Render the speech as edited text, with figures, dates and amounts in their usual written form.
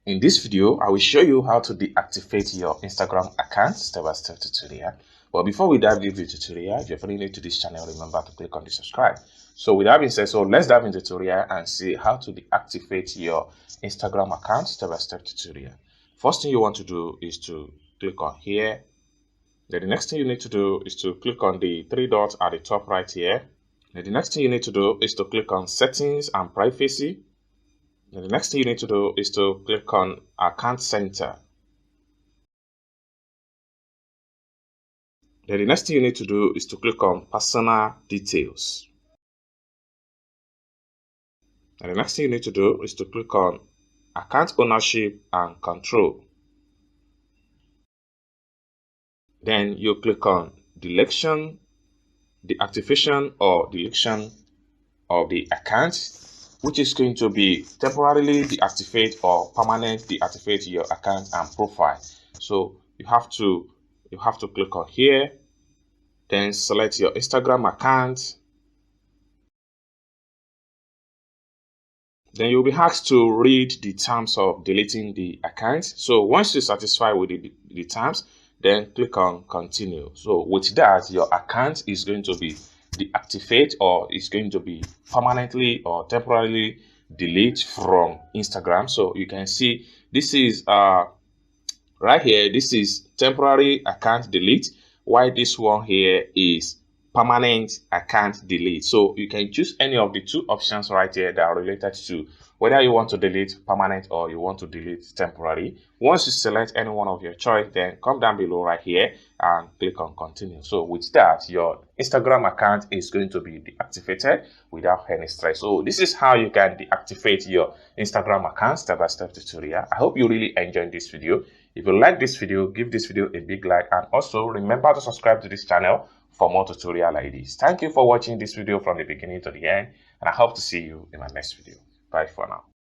In this video, I will show you how to deactivate your Instagram account step-by-step tutorial. But before we dive into the tutorial, if you're fairly new to this channel, remember to click on the subscribe. So with that being said, let's dive into the tutorial and see how to deactivate your Instagram account step-by-step tutorial. First thing you want to do is to click on here. Then the next thing you need to do is to click on the three dots at the top right here. Then the next thing you need to do is to click on settings and privacy. Then the next thing you need to do is to click on Account Center. Then the next thing you need to do is to click on Personal Details. And the next thing you need to do is to click on Account Ownership and Control. Then you click on Deactivation or deletion of the account, which is going to be temporarily deactivate or permanent deactivate your account and profile. So you have to click on here, then select your Instagram account. Then you'll be asked to read the terms of deleting the account. So once you're satisfied with the terms, then click on continue. So with that, your account is going to be deactivate or is going to be permanently or temporarily delete from Instagram. So you can see this is right here, this is temporary account delete, while this one here is permanent account delete. So you can choose any of the two options right here that are related to whether you want to delete permanent or you want to delete temporary. Once you select any one of your choice, then come down below right here and click on continue. So with that, your Instagram account is going to be deactivated without any stress. So this is how you can deactivate your Instagram account step-by-step tutorial. I hope you really enjoyed this video. If you like this video, give this video a big like, and also remember to subscribe to this channel for more tutorial like this. Thank you for watching this video from the beginning to the end, and I hope to see you in my next video. Bye for now.